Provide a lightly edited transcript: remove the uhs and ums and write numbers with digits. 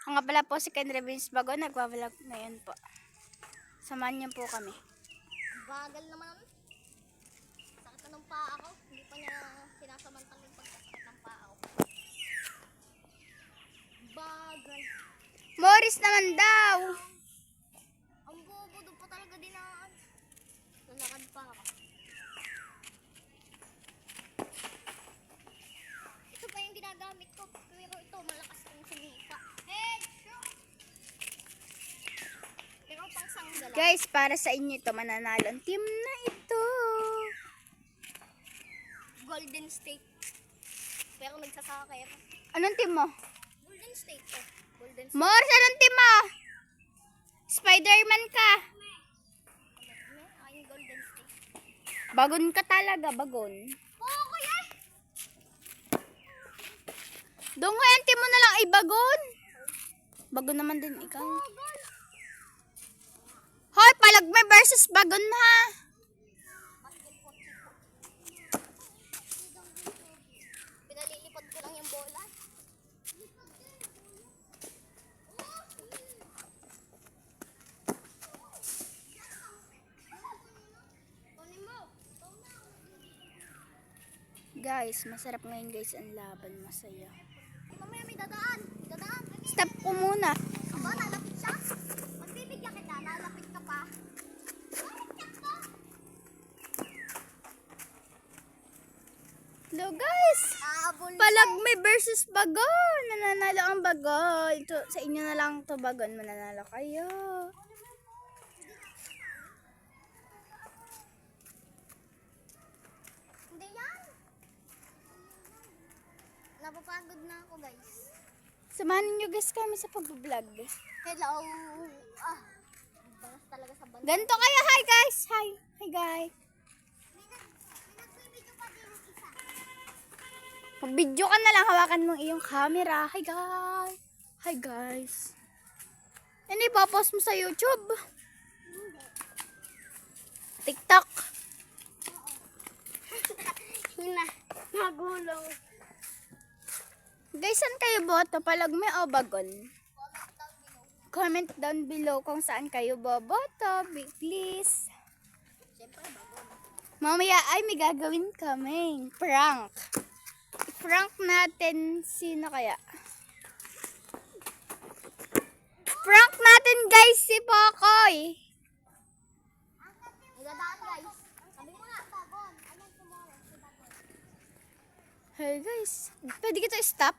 Ang nga pala po si Ken Revins Bago, nagwa-vlog ngayon po. Samahan niyo po kami. Bagal naman. Sakit na ng paa ko. Hindi pa niya sinasamantala yung pagkasakit ng paa ko. Bagal. Morris naman daw. Ang bobo, doon pa talaga dinaan. Lalakad pa ako. Ito pa yung ginagamit ko. Pero ito, malakas kong sumika. Pero pang sanggala. Guys, para sa inyo ito, mananalo ang team na ito. Golden State. Pero nagsasaka ako. Anong team mo? Golden State to. Golden State. Morris, anong team mo? Spider-Man ka. Ay, Golden State. Bagon ka talaga, bagon. Oo, kuya! Doon nga yung team mo na lang ay bagon. Bagon naman din ikaw. Hoy, Palagme versus Bagon ha. Pinalilipad ko lang yung bola. Guys, masarap ngayon guys ang laban, masaya. Ay, mamaya may dadaan. Dadaan. Stop ko muna. Aba, nalapit siya. Magbibigyan kita, nalapit ka pa. Hello guys. Habol. Palagme versus Bagon. Nananalo ang Bagon. Ito, sa inyo na lang to Bagon. Mananalo kayo. Hindi yan. Napapagod na ako, guys. Samahan niyo guys kami sa pag-vlog. Hello. Ah, balas talaga sa banda. Ganto kayo. Hi guys. Hi. Hi guys. May nagbibidyo pa din isa. Mag-video ka na lang. Hawakan mo iyong camera. Hi guys. Hi guys. Ano ipapost mo sa YouTube? Hindi. TikTok. Hina. Nagulong. Guys, saan kayo boto? Palagme o Bagon? Comment down below kung saan kayo boboto. Please. Siyempre, bago. Mamaya ay may gagawin kaming prank. I-prank natin sino kaya? Prank natin guys si Pokoy. Nagadaan, guys. Sabi mo nga, bagon. Anong tomorrow? Si bagon. Hey guys, pwede kita stop?